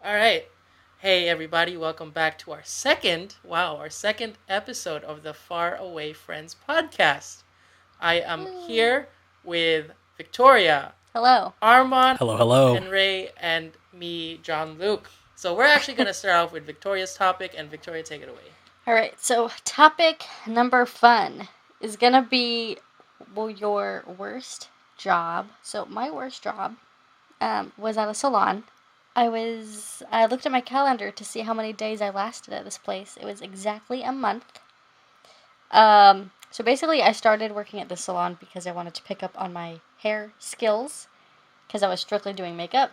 All right. Hey, everybody. Welcome back to our second episode of the Far Away Friends podcast. I am here with Victoria, Hello. Armon, Hello, hello. and Ray, and me, John Luke. So we're actually going to start off with Victoria's topic, and Victoria, take it away. All right, so topic number fun is going to be, your worst job. So my worst job was at a salon. I looked at my calendar to see how many days I lasted at this place. It was exactly a month. So basically I started working at the salon because I wanted to pick up on my hair skills because I was strictly doing makeup.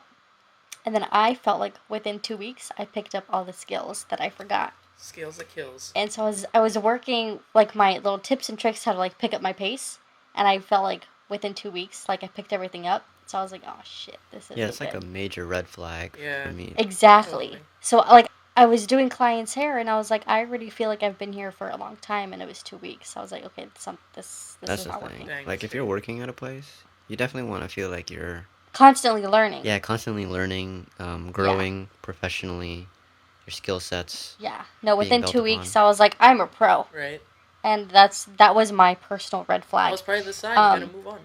And then I felt like within 2 weeks I picked up all the skills that I forgot. Skills that kills. And so I was working, like, my little tips and tricks how to, like, pick up my pace. And I felt like within 2 weeks, like, I picked everything up. So I was like, oh, shit, this isn't Yeah, it's good. like a major red flag for me. Exactly. Totally. So, like, I was doing clients' hair, and I was like, I already feel like I've been here for a long time, and it was 2 weeks. So I was like, okay, this That's is the not thing. working. Dang, Like, if you're working at a place, you definitely want to feel like you're... Constantly learning. Yeah, constantly learning, growing professionally, your skill sets. Yeah. No, being within built 2 weeks, upon. I was like, I'm a pro. Right. And that was my personal red That flag. was probably the sign. You got to move on.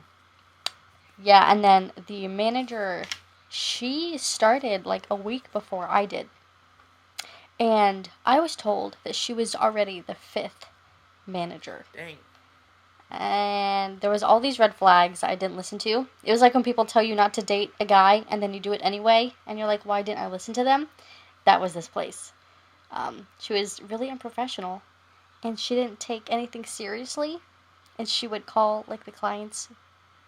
Yeah, and then the manager, she started like a week before I did. And I was told that she was already the 5th manager. Dang. And there was all these red flags I didn't listen to. It was like when people tell you not to date a guy and then you do it anyway. And you're like, why didn't I listen to them? That was this place. She was really unprofessional. And she didn't take anything seriously. And she would call, like, the clients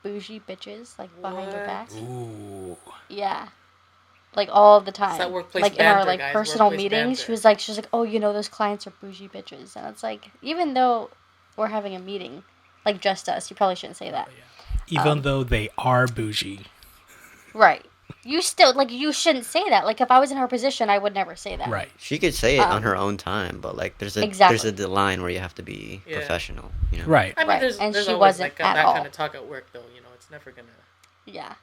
bougie bitches, like, behind their What? back. Ooh. Yeah. Like, all the time. It's that workplace like, in our, banter, like, guys. personal Workplace meetings, banter. she was like, oh, those clients are bougie bitches. And it's like, even though we're having a meeting, like, just us, you probably shouldn't say that. Even though they are bougie. Right. You still, like, you shouldn't say that. Like, if I was in her position, I would never say that. Right. She could say it on her own time, but, like, there's Exactly. a line where you have to be professional, you know? Right. I mean, Right, there's and there's she always wasn't like at that all. kind of talk at work, though. It's never gonna. Yeah.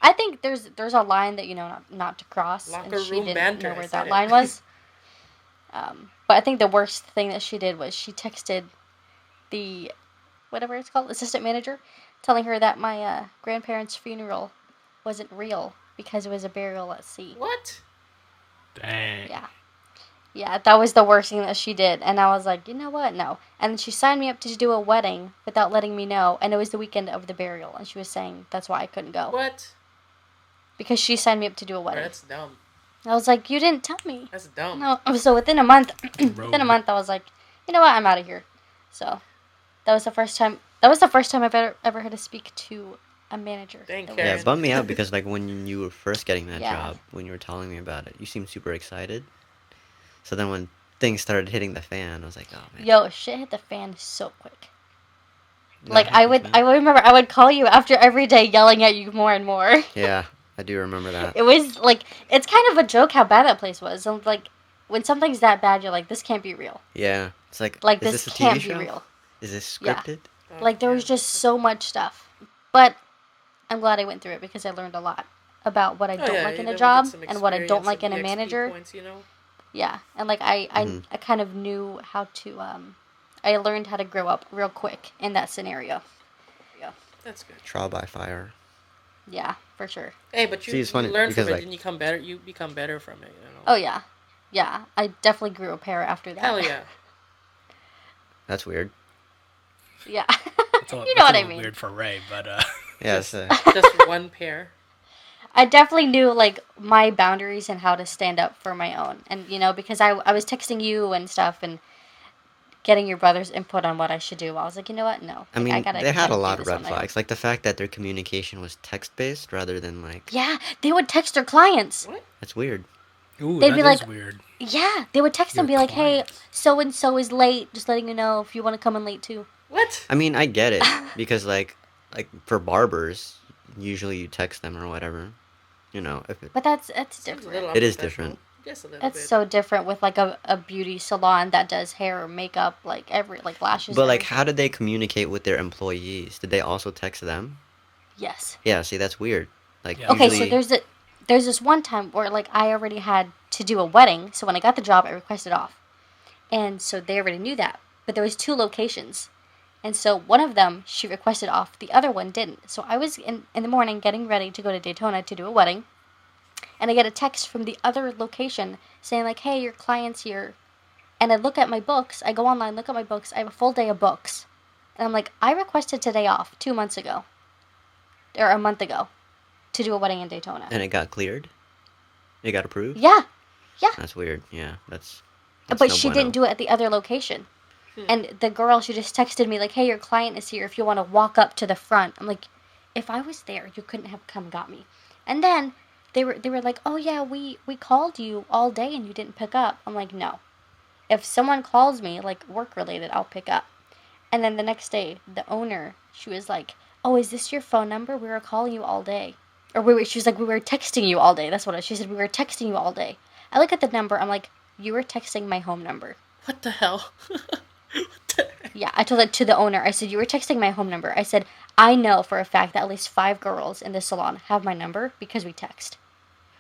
I think there's a line that, not to cross. Locker and she room didn't banter, know I where said that it. line was. But I think the worst thing that she did was she texted the, whatever it's called, assistant manager, telling her that my grandparents' funeral wasn't real because it was a burial at sea. What? Dang. Yeah. Yeah, that was the worst thing that she did. And I was like, you know what? No. And she signed me up to do a wedding without letting me know. And it was the weekend of the burial. And she was saying that's why I couldn't go. What? Because she signed me up to do a wedding. That's dumb. I was like, you didn't tell me. That's dumb. No. So within a month, Rogue. I was like, you know what? I'm out of here. So that was the first time. That was the first time I've ever had to speak to a manager. Dang, That Karen. Yeah, was- it bummed me out because, like, when you were first getting that Yeah. job, when you were telling me about it, you seemed super excited. So then when things started hitting the fan, I was like, oh, man. Yo, shit hit the fan so quick. That Like I happened to me. would remember I would call you after every day yelling at you more and more. Yeah, I do remember that. It was like, it's kind of a joke how bad that place was. And like, when something's that bad, you're like, this can't be real. Yeah. It's like, Like, is this this a can't TV be show? real. Is this Yeah. scripted? Oh, Like, there was just so much stuff. But I'm glad I went through it because I learned a lot about what I Oh, don't yeah, like you in a definitely job get some and what I don't experience, like in some a EXP manager. Points, Yeah, and like I kind of knew how to, I learned how to grow up real quick in that scenario. That's good. Trial by fire. Yeah, for sure. Hey, but you, See, it's funny you learn from because, it like- and you become better. You become better from it. Oh yeah. Yeah, I definitely grew a pair after that. Hell yeah. That's weird. Yeah. That's You know what I little mean. weird for Ray, but Yeah, it's, Just one pair. I definitely knew, like, my boundaries and how to stand up for my own. And, because I was texting you and stuff and getting your brother's input on what I should do. I was like, you know what? No. I Like, mean, gotta they had kinda a do lot of this red on my own. flags. Like the fact that their communication was text-based rather than, like... Yeah, they would text their clients. What? That's weird. ooh, They'd that be is like- weird. Yeah, they would text and be Your like, hey, clients. so-and-so is late. Just letting you know if you want to come in late, too. What? I mean, I get it. Because, like for barbers, usually you text them or whatever. You know, if it... But that's Seems a different. little It is unprofessional. different. Just a little That's bit. so different with, like, a beauty salon that does hair or makeup, like, lashes. But, and like, everything. how did they communicate with their employees? Did they also text them? Yes. Yeah, see, that's weird. Like, Yeah. Okay, usually... so there's this one time where, like, I already had to do a wedding, so when I got the job, I requested off. And so they already knew that. But there was 2 locations. And so one of them, she requested off. The other one didn't. So I was in the morning getting ready to go to Daytona to do a wedding. And I get a text from the other location saying, like, hey, your client's here. And I look at my books. I go online, look at my books. I have a full day of books. And I'm like, I requested today off 2 months ago. Or a month ago. To do a wedding in Daytona. And it got cleared? It got approved? Yeah. Yeah. That's weird. Yeah, that's But no she bueno. didn't do it at the other location. And the girl, she just texted me, like, hey, your client is here if you want to walk up to the front. I'm like, if I was there, you couldn't have come got me. And then they were like, oh, yeah, we called you all day and you didn't pick up. I'm like, no. If someone calls me, like, work-related, I'll pick up. And then the next day, the owner, she was like, oh, is this your phone number? We were calling you all day. Or she was like, we were texting you all day. That's what she said. We were texting you all day. I look at the number. I'm like, you were texting my home number. What the hell? Yeah, I told it to the owner. I said, you were texting my home number. I said, I know for a fact that at least 5 girls in this salon have my number because we text.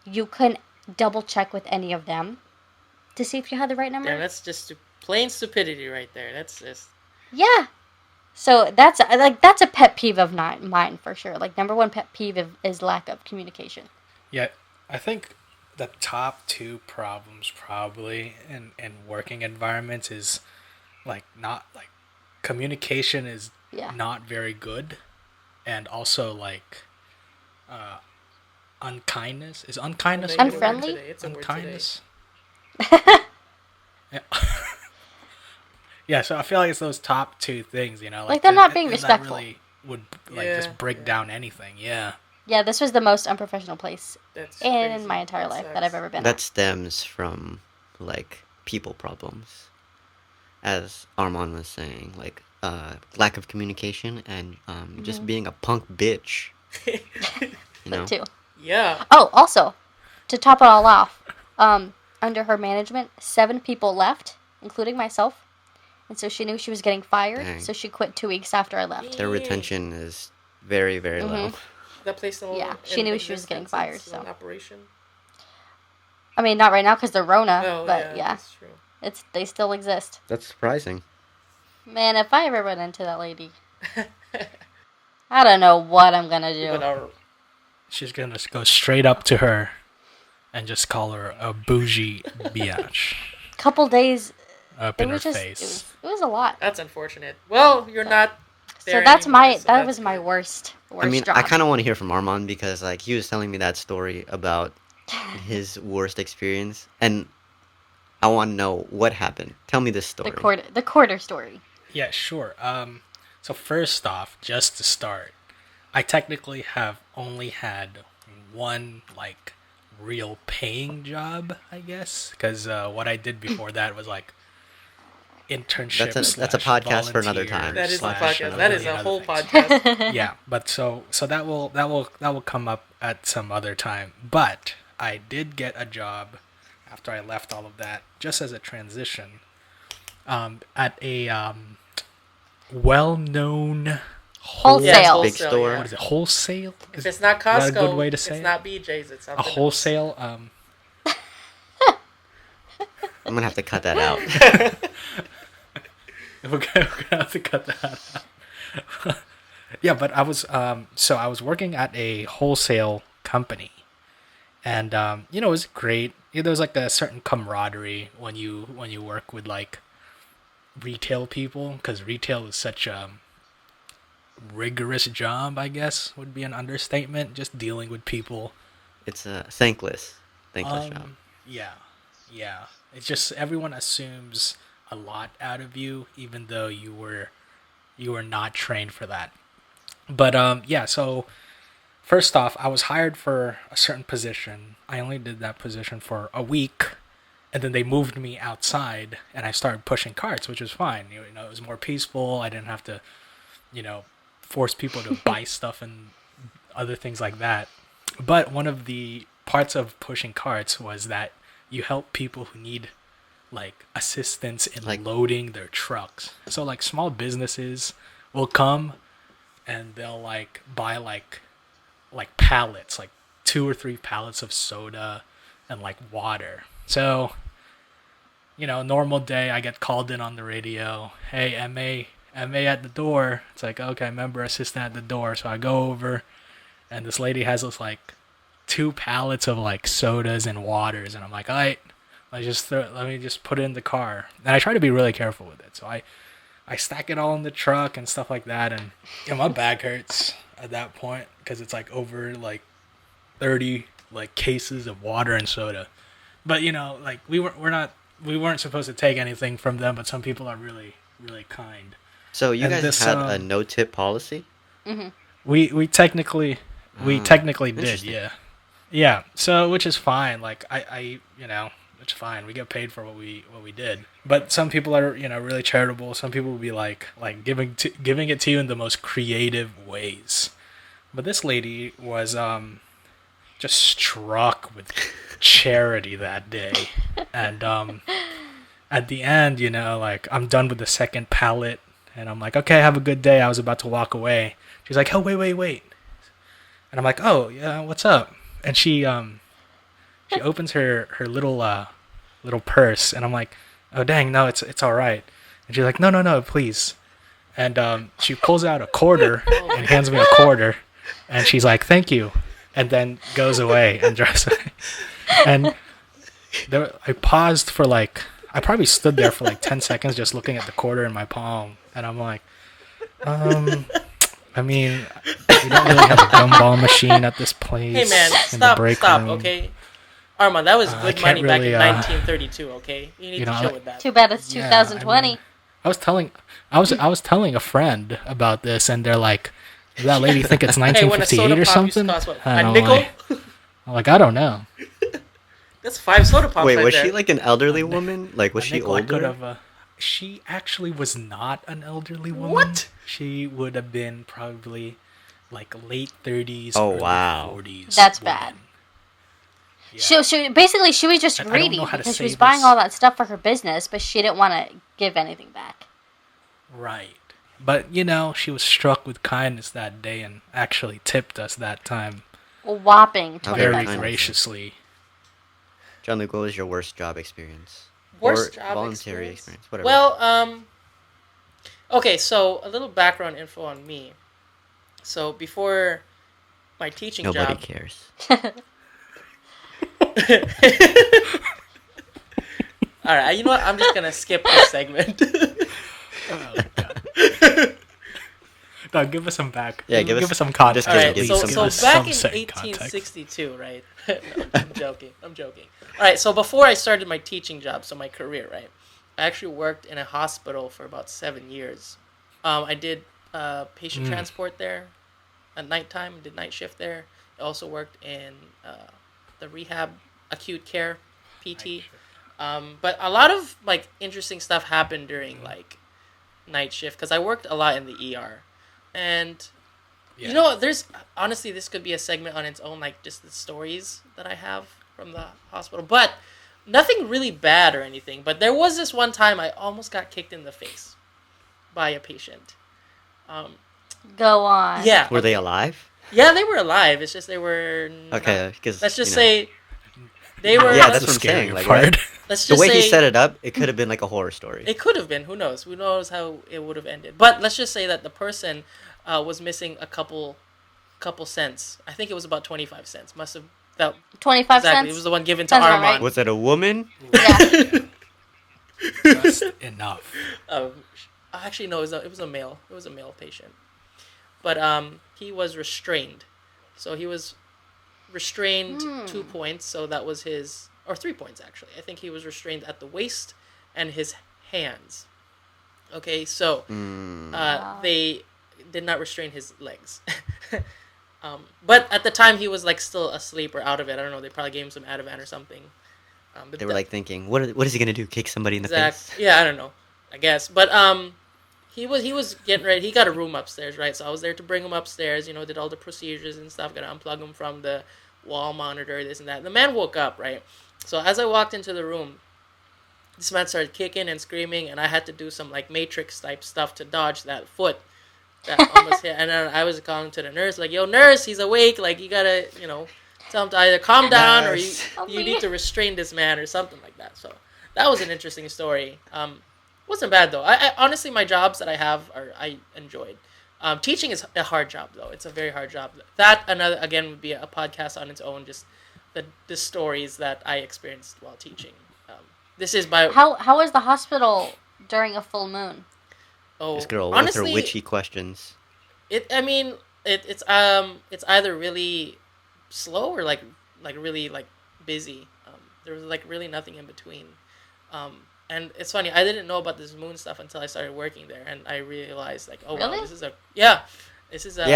You couldn't double check with any of them to see if you had the right number? Yeah, that's just plain stupidity right there. That's just... Yeah. So that's a pet peeve of mine for sure. Like, number 1 pet peeve is lack of communication. Yeah, I think the top 2 problems probably in working environments is not communication is not very good, and also unkindness. Is unkindness a word? Unfriendly? It's a word Unkindness. Yeah. Yeah, so I feel like it's those top 2 things, Like, they're not being respectful. That really would Yeah, just break down anything. Yeah. Yeah, this was the most unprofessional place That's in crazy. my entire That life sucks. that I've ever been That at. stems from, people problems. As Armon was saying, lack of communication and just being a punk bitch. You know? That too. Yeah. Oh, also, to top it all off, under her management, 7 people left, including myself. And so she knew she was getting fired, Dang. so she quit 2 weeks after I left. Their retention is very, very low. That place no Yeah, she knew she was getting existence, fired, it's so. in operation. I mean, not right now because they're Rona, Oh, but yeah, that's true. they still exist. That's surprising. Man, if I ever run into that lady, I don't know what I'm gonna do. But our She's gonna go straight up to her and just call her a bougie biatch Couple days, up it in her was just face. it was a lot. that's unfortunate. Well, you're not So there that's anymore, my so that that's was my good. worst I mean, job. I kind of want to hear from Armon because, he was telling me that story about his worst experience, and I want to know what happened. Tell me this story. the quarter story. Yeah, sure. So first off, just to start, I technically have only had one real paying job, I guess, because what I did before that was internship. That's a podcast for another volunteer time. That is a slash podcast. That is a million whole other things. podcast. Yeah, but so that will come up at some other time. But I did get a job after I left all of that, just as a transition, at a well-known Wholesale. Big store. What is it? Wholesale? If it's not Is that Costco, a good way to say it's it? not BJ's. It's A something else. wholesale. I'm gonna have to cut that out. We're gonna have to cut that out. Yeah, but I was I was working at a wholesale company, and it was great. There's a certain camaraderie when you work with retail people, because retail is such a rigorous job, I guess would be an understatement. Just dealing with people. It's a thankless job. Yeah. It's just everyone assumes a lot out of you, even though you were not trained for that. But so first off, I was hired for a certain position. I only did that position for a week, and then they moved me outside, and I started pushing carts, which was fine. It was more peaceful. I didn't have to, force people to buy stuff and other things like that. But one of the parts of pushing carts was that you help people who need assistance in loading their trucks. So small businesses will come and they'll buy pallets, 2 or 3 pallets of soda and like water. So, normal day, I get called in on the radio. Hey, MA at the door. It's like, okay, member assistant at the door. So I go over, and this lady has this like 2 pallets of like sodas and waters, and I'm like, all right, let me just put it in the car. And I try to be really careful with it. So I stack it all in the truck and stuff like that, and my back hurts at that point because it's like over like 30 like cases of water and soda. But like we weren't supposed to take anything from them, but some people are really, really kind. So you guys had a no-tip policy? Mm-hmm. We technically did, yeah. Yeah, so which is fine. Like I it's fine. We get paid for what we did. But some people are, really charitable. Some people will be like giving it to you in the most creative ways. But this lady was just struck with charity that day. And at the end, like I'm done with the second pallet, and I'm like, okay, have a good day. I was about to walk away. She's like, oh, wait. And I'm like, oh, yeah, what's up? And she opens her little purse, and I'm like, oh, dang, no, it's all right. And she's like, no, please. And she pulls out a quarter and hands me a quarter, and she's like, thank you, and then goes away and drives away. And I paused for I probably stood there for 10 seconds just looking at the quarter in my palm, and I'm like, I mean, we don't really have a gumball machine at this place. Hey man, stop, okay? Armon, that was good money back in 1932, okay? You need to chill with that. Too bad it's 2020. I mean, I was telling a friend about this, and they're like, does that lady think it's 1958 or something? Cost, what, a nickel? I'm like, I don't know. That's 5 soda pops. Wait, right was there. she like an elderly woman? Like, was she older? She actually was not an elderly woman. What? She would have been probably late 30s. Oh, early wow. 40s. That's woman. bad. Yeah. She was just greedy because she was buying all that stuff for her business, but she didn't want to give anything back. Right. But, she was struck with kindness that day and actually tipped us that time. A whopping 20 very bucks. graciously. John Luke, what was your worst job experience? Worst or job voluntary experience? Whatever. Well, okay, so a little background info on me. So before my teaching job... Nobody cares. Alright, you know what? I'm just going to skip this segment. Oh, God. No, give us some back. Yeah, give us some context. Alright, so back in some 1862, right? No, I'm joking. Alright, so before I started my teaching job, so my career, right? I actually worked in a hospital for about 7 years. I did patient transport there at nighttime, did night shift there. I also worked in the rehab acute care PT. But a lot of interesting stuff happened during night shift because I worked a lot in the ER. And there's honestly, this could be a segment on its own, just the stories that I have from the hospital. But nothing really bad or anything. But there was this one time I almost got kicked in the face by a patient. Go on. Yeah. Were they alive? Yeah, they were alive. It's just they were... Okay, because... Let's just say they were... Yeah, that's what I'm saying. Part. Let's the just way say, he set it up, it could have been like a horror story. It could have been. Who knows? Who knows how it would have ended? But let's just say that the person was missing a couple cents. I think it was about 25 cents. Must have... 25 exactly. cents? It was the one given to Sounds about Armon. right. Was it a woman? Yeah. Just enough. Actually, no. It was a male. It was a male patient. But he was restrained. So he was restrained 2 points. So that was his... Or 3 points, actually. I think he was restrained at the waist and his hands. Okay, so they did not restrain his legs. But at the time, he was still asleep or out of it. I don't know. They probably gave him some Ativan or something. They were thinking, what is he going to do? Kick somebody in the face? Yeah, I don't know. I guess. But he was getting ready. He got a room upstairs, right? So I was there to bring him upstairs, did all the procedures and stuff. Got to unplug him from the wall monitor, this and that. The man woke up, right? So as I walked into the room, this man started kicking and screaming, and I had to do some Matrix type stuff to dodge that foot that almost hit. And then I was calling to the nurse, yo, nurse, he's awake. You gotta, tell him to either calm down or Nice. you need to restrain this man or something like that. So that was an interesting story. Wasn't bad though. I honestly, my jobs that I have I enjoyed. Teaching is a hard job though. It's a very hard job. That another again would be a podcast on its own. Just the stories that I experienced while teaching. This is by How was the hospital during a full moon? This girl with honestly, her witchy questions. It's either really slow or like really like busy. There was like really nothing in between. And it's funny, I didn't know about this moon stuff until I started working there, and I realized like, oh Really? wow, this is a Yeah,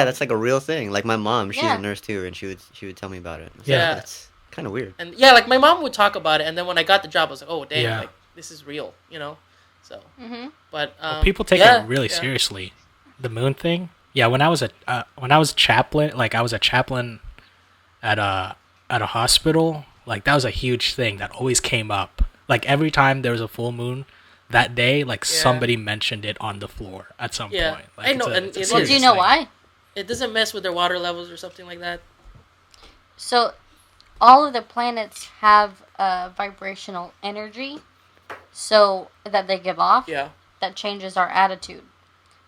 that's like a real thing. Like my mom, she's Yeah. a nurse too, and she would tell me about it. So Yeah. that's kind of weird. and yeah, like my mom would talk about it, and then when I got the job, I was like, oh dang, Yeah. like this is real, you know. So, Mm-hmm. but People take yeah, it really yeah. seriously. The moon thing. Yeah, when I was a chaplain, like I was a chaplain at a hospital, like that was a huge thing that always came up. Like every time there was a full moon that day, like Yeah. somebody mentioned it on the floor at some Yeah. point. Like, I know, it's and it's a it- Well, do you serious know thing. why? It doesn't mess with their water levels or something like that. So, all of the planets have vibrational energy, so that they give off. Yeah. That changes our attitude.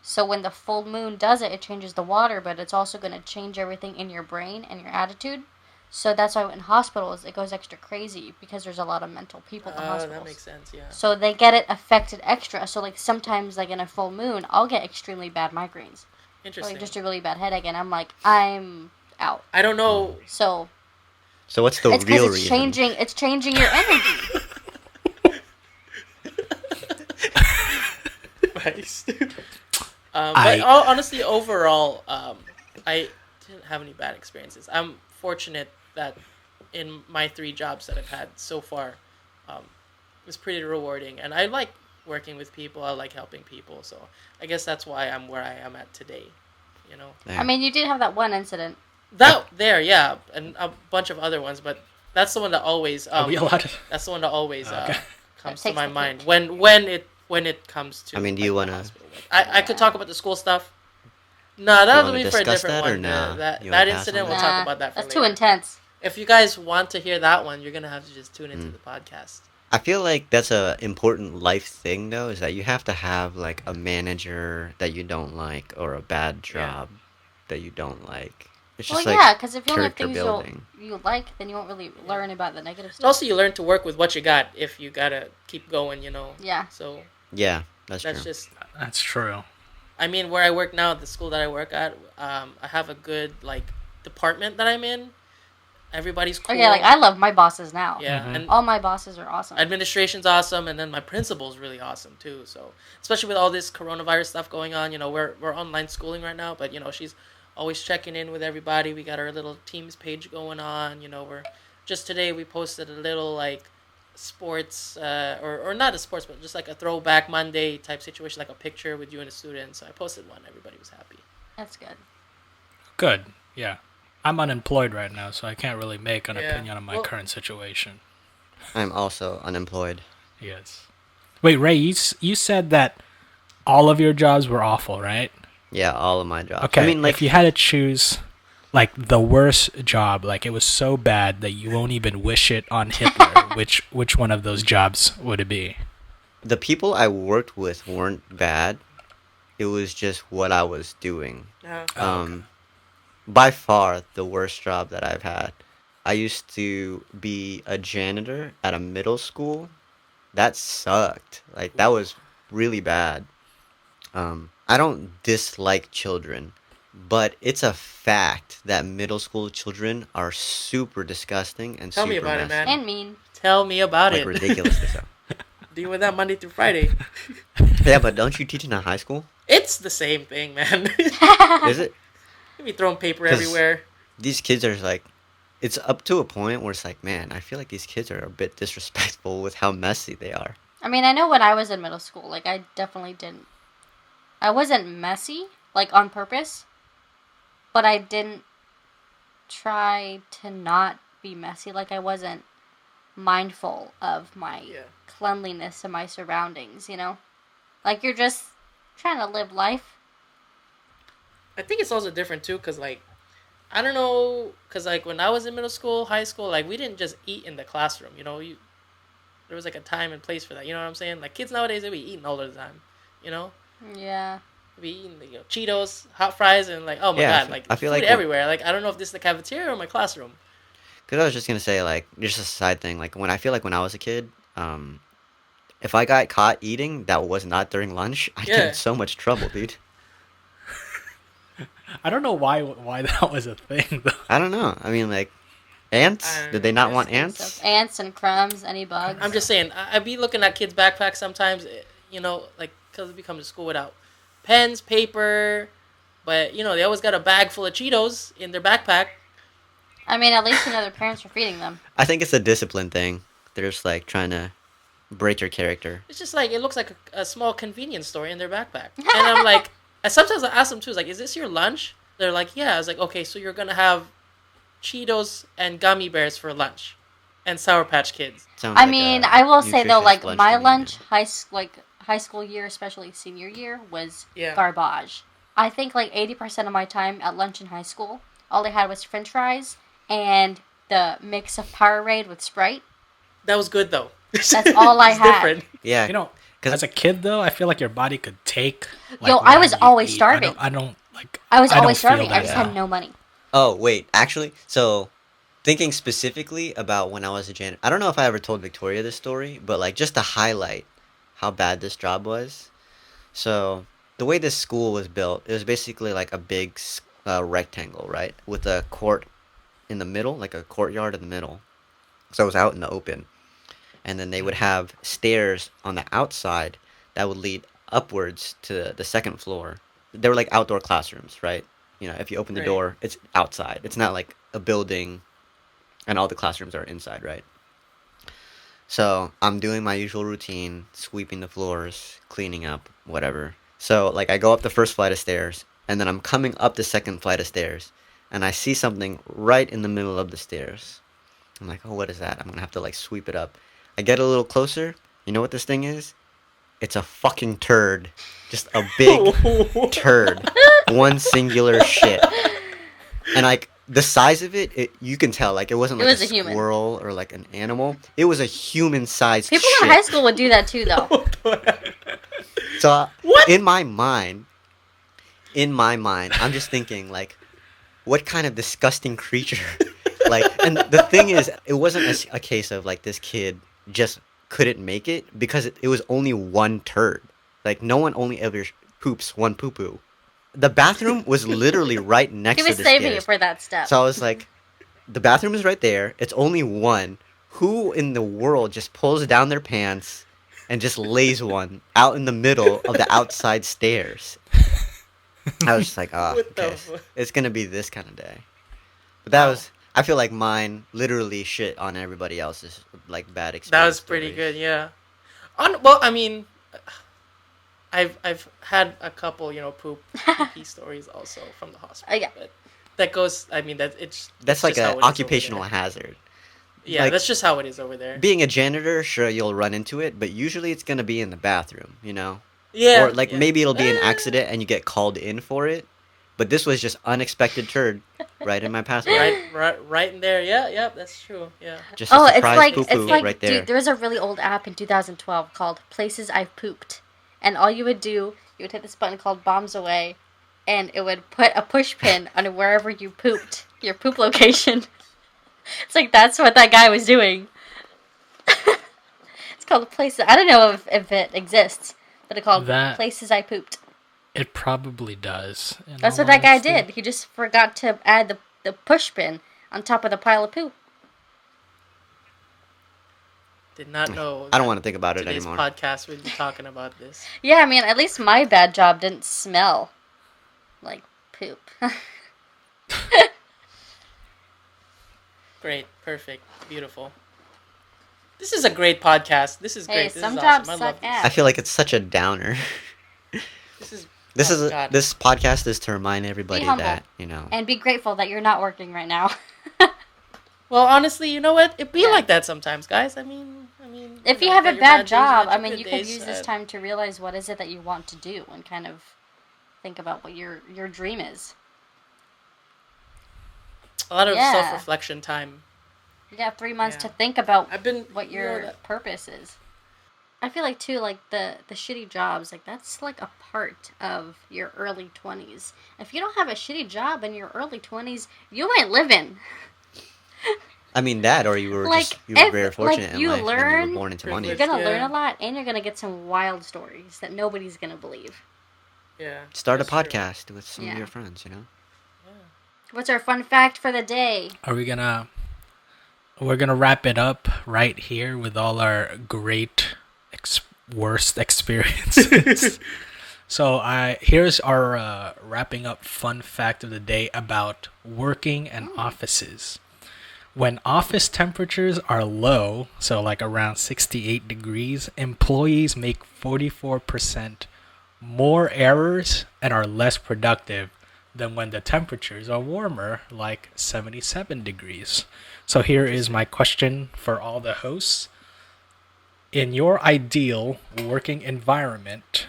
So when the full moon does it, it changes the water, but it's also going to change everything in your brain and your attitude. So that's why in hospitals it goes extra crazy because there's a lot of mental people in the hospitals. That makes sense. Yeah. So they get it affected extra. So like sometimes like in a full moon, I'll get extremely bad migraines or Interesting. like just a really bad headache, and I'm like I'm out. I don't know. So So what's the it's real because it's reason? changing. It's changing your energy. Nice. I- But honestly, overall, I didn't have any bad experiences. I'm fortunate that in my 3 jobs that I've had so far, it was pretty rewarding, and I like working with people. I like helping people, so I guess that's why I'm where I am at today. You know, Yeah. I mean, you did have that one incident. yeah, and a bunch of other ones, but that's the one that always Are we allowed to? that's the one that always Okay. comes That to my takes the mind cake. when it comes to. I mean, do like, you the wanna- hospital work. I could talk about the school stuff. No, that'll wanna be for a discuss different that or one. nah? That You wanna pass incident, on we'll that? talk about that for That's later. too intense. If you guys want to hear that one, you're gonna have to just tune into the podcast. I feel like that's a important life thing though, is that you have to have like a manager that you don't like or a bad job that you don't like. It's Well, just like yeah, because if you only have character things building. you like, then you won't really learn about the negative And stuff. also, you learn to work with what you got if you gotta keep going. You know. Yeah. So Yeah, that's that's true. just. That's true. I mean, where I work now, the school that I work at, I have a good like department that I'm in. Everybody's cool. Okay, like I love my bosses now. Yeah, Mhm. and All my bosses are awesome. administration's awesome, and then my principal's really awesome too. So especially with all this coronavirus stuff going on, you know, we're online schooling right now, but you know, she's always checking in with everybody. We got our little Teams page going on. You know, we're just today we posted a little like sports or not a sports, but just like a throwback Monday type situation, like a picture with you and a student. So I posted one. Everybody was happy. That's good. Good. Yeah. I'm unemployed right now, so I can't really make an Yeah. opinion on my Well- current situation. I'm also unemployed. Yes. Wait, Ray, you said that all of your jobs were awful, right? Yeah, all of my jobs. Okay. I mean, like if you had to choose, like the worst job, like it was so bad that you won't even wish it on Hitler, which one of those jobs would it be? the people I worked with weren't bad. It was just what I was doing. By far the worst job that I've had. I used to be a janitor at a middle school. That sucked. Like that was really bad. I don't dislike children, but it's a fact that middle school children are super disgusting and Tell me super about it, messy. man. And mean. Tell me about Like it. ridiculously so. Dealing with that Monday through Friday. Yeah, but don't you teach in a high school? It's the same thing, man. Is it? You be throwing paper 'Cause- everywhere. These kids are like, it's up to a point where it's like, man, I feel like these kids are a bit disrespectful with how messy they are. I mean, I know when I was in middle school, like I definitely didn't. I wasn't messy, like on purpose, but I didn't try to not be messy. Like I wasn't mindful of my cleanliness and my surroundings, you know? Like you're just trying to live life. I think it's also different too, cause like I don't know, cause like when I was in middle school, high school, like we didn't just eat in the classroom. There was like a time and place for that. You know what I'm saying? Like kids nowadays, they be eating all the time. You know, Yeah. they be eating Cheetos, hot fries, and like oh my Yeah, god, like I feel food like everywhere. Like I don't know if this is the cafeteria or my classroom. because I was just gonna say like just a side thing. Like when I feel like when I was a kid, if I got caught eating that was not during lunch, I'd get in Yeah. so much trouble, dude. I don't know why that was a thing though. I don't know. I mean, like ants. I don't Did they know. not want ants? So ants and crumbs, any bugs. I'm just saying, I be looking at kids' backpacks sometimes, like, because we come to school without pens, paper, but, they always got a bag full of Cheetos in their backpack. I mean, at least their parents are feeding them. I think it's a discipline thing. They're just like trying to break your character. It's just like, it looks like a small convenience store in their backpack. And I'm like, and sometimes I ask them too, like, is this your lunch? They're like, yeah. I was like, okay, so you're going to have Cheetos and gummy bears for lunch and Sour Patch Kids. Sounds I like mean, a I will say though, nutritious like my to me, lunch, man. high school year, especially senior year, was Yeah. garbage. I think like 80% of my time at lunch in high school, all I had was French fries and the mix of Powerade with Sprite. That was good, though. That's all I It's had. different. Yeah, You know, 'cause- as a kid though, I feel like your body could take. Like, Yo, I was whatever you always eat. starving. I don't like. I was don't always feel starving. I that just now. had no money. Oh wait, actually, so thinking specifically about when I was a janitor, I don't know if I ever told Victoria this story, but like just to highlight how bad this job was. So the way this school was built, it was basically like a big rectangle, right, with a court in the middle, like a courtyard in the middle. So it was out in the open, and then they would have stairs on the outside that would lead upwards to the second floor. They were like outdoor classrooms, right? If you open the Right. door, it's outside. It's not like a building and all the classrooms are inside, right? So I'm doing my usual routine, sweeping the floors, cleaning up, whatever. So like I go up the first flight of stairs, and then I'm coming up the second flight of stairs, and I see something right in the middle of the stairs. I'm like, oh, what is that? I'm gonna have to like sweep it up. I get a little closer. You know what this thing is? It's a fucking turd. Just a big turd. One singular shit. And like the size of it, you can tell. Like it wasn't It like was a human. squirrel or like an animal. It was a human-sized People shit. in high school would do that too, though. So What? in my mind, I'm just thinking like, what kind of disgusting creature? Like, and the thing is, it wasn't a case of like this kid just couldn't make it because it was only one turd. Like no one only ever poops one poo poo. The bathroom was literally right next He to was the saving stairs. it for that step. So I was like, the bathroom is right there. It's only one. Who in the world just pulls down their pants and just lays one out in the middle of the outside stairs? I was just like, oh, What the okay. fu- It's going to be this kind of day. But that Wow. was, I feel like mine literally shit on everybody else's, like, bad experience. That was pretty stories. good, yeah. Well, I mean, I've had a couple, poop pee stories also from the hospital. Yeah. But that goes. I mean, it's That's like just how an it is over occupational there. hazard. Yeah, like- that's just how it is over there. Being a janitor, sure, you'll run into it, but usually it's going to be in the bathroom, Yeah. Or like yeah. maybe it'll be an Eh, accident and you get called in for it. But this was just unexpected turd right in my pathway. Right in there. Yeah, that's true. Yeah. Just a Oh, it's surprise like poo-poo right there. dude, there was a really old app in 2012 called Places I've Pooped, and all you would do, you would hit this button called Bombs Away, and it would put a push pin on wherever you pooped, your poop location. It's like that's what that guy was doing. It's called Places. I don't know if it exists, but it's called That- Places I Pooped. It probably does. in That's all what that guy honesty. did. He just forgot to add the push pin on top of the pile of poop. Did not know. I don't want to think about it today's anymore. podcast we'd be talking about this. Yeah, I mean, at least my bad job didn't smell like poop. Great, perfect, beautiful. This is a great podcast. This is great. Hey, This some is jobs awesome. I love suck this. ass. I feel like it's such a downer. This is This oh, is God. this podcast is to remind everybody humble. that And be grateful that you're not working right now. Well, honestly, you know what? It be Yeah. like that sometimes, guys. I mean. If you know, have got a your bad days, job, got I your mean, good you could days. use this time to realize what is it that you want to do and kind of think about what your dream is. a lot of Yeah. self-reflection time. You got 3 months to Yeah. think about I've been what you know, your that- purpose is. I feel like too, like the shitty jobs, like that's like a part of your early 20s. If you don't have a shitty job in your early 20s, you ain't living. I mean that, or you were Like, just you were if- very like, fortunate in you life and you learn- were born into Privilege. money. You're gonna Yeah. learn a lot, and you're gonna get some wild stories that nobody's gonna believe. Yeah. Start a that's true. podcast with some Yeah. of your friends. You know. Yeah. What's our fun fact for the day? Are we gonna? We're gonna wrap it up right here with all our great worst experiences. So here's our wrapping up fun fact of the day about working in offices. When office temperatures are low, so like around 68 degrees, employees make 44% more errors and are less productive than when the temperatures are warmer, like 77 degrees. So here is my question for all the hosts. In your ideal working environment,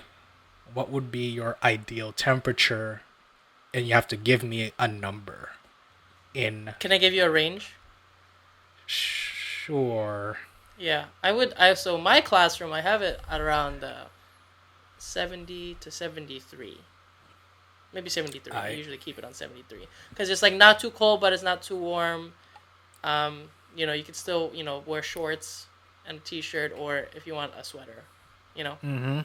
what would be your ideal temperature? And you have to give me a number. In Can I give you a range? sure. Yeah, so my classroom, I have it at around 70 to 73. Maybe 73. I usually keep it on 73 because it's like not too cold, but it's not too warm. You could still wear shorts and a t-shirt, or if you want a sweater, Mm-hmm.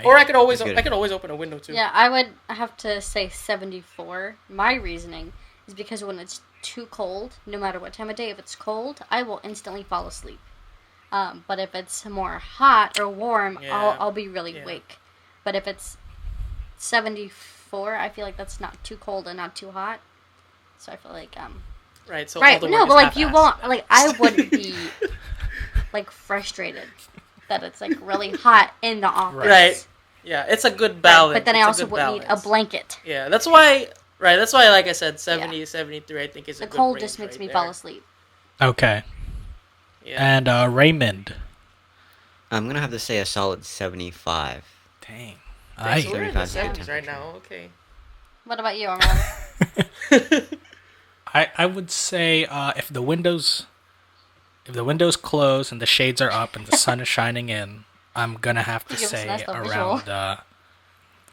Or I could always That's good. open a window too. Yeah, I would have to say 74. My reasoning is because when it's too cold, no matter what time of day, if it's cold, I will instantly fall asleep. But if it's more hot or warm, Yeah. I'll be really Yeah. awake. But if it's 74, I feel like that's not too cold and not too hot. So I feel like Right. So right, all the no, work but is like you half-assed. won't like I would be like frustrated that it's like really hot in the office. Right. Yeah, it's a good Right, balance. but then I It's a also good would need a balance. blanket. Yeah, that's why. Right. That's why, like I said, 70, 73. I think is a The good cold range just makes right me there. fall asleep. Okay. Yeah. And Raymond. I'm gonna have to say a solid 75. Dang. Okay, so we're in the 75 70s right now. Okay. What about you, Armon? I would say if the windows close and the shades are up and the sun is shining in, I'm gonna have to Give us a say nice little visual. around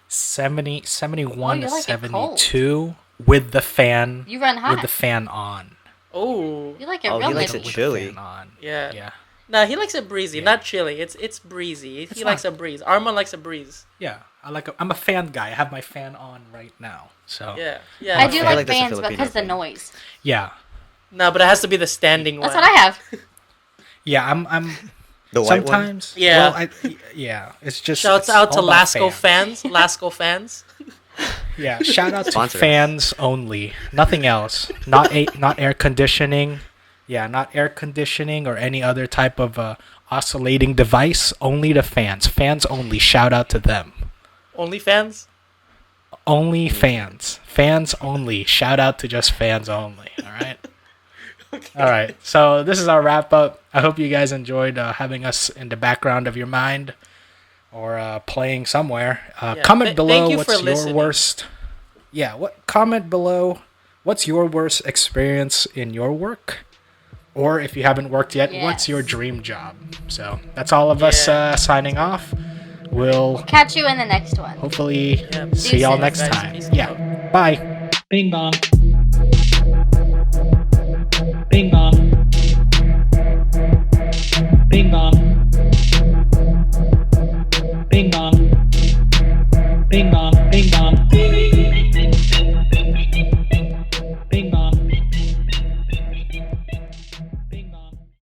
70, 71 Oh, to you like it cold. 72 with the fan You run hot. with the fan on. Oh. You like it Oh, real he likes nice. it With chilly. the fan on. Yeah. Yeah. No, he likes it breezy, Yeah. not chilly. It's breezy. It's He likes a breeze. Armon likes a breeze. Yeah. I'm a fan guy. I have my fan on right now. So Yeah. Yeah. I do I like like that's a fans Filipino because the thing. noise. yeah. No, but it has to be the standing That's one. what I have. Yeah, I'm The white one. sometimes Yeah. well, yeah, it's just Shouts it's out to all about Lasco fans. Lasco fans. Yeah, shout out to Sponsor us. fans only. Nothing else. Not air conditioning. Yeah, not air conditioning or any other type of oscillating device. Only the fans. Fans only. Shout out to them. Only fans. Only fans. Fans only. Shout out to just fans only. All right. Okay. All right. So this is our wrap up. I hope you guys enjoyed having us in the background of your mind or playing somewhere. Yeah. Comment Thank below you what's for your listening. worst. Yeah. Comment below what's your worst experience in your work, or if you haven't worked yet, what's your Yes. dream job? So that's all of us Yeah. signing off. We'll Catch you in the next one. hopefully Yeah. see y'all Deuces. next Guys, time. peace Yeah. out. Bye. Bing bong.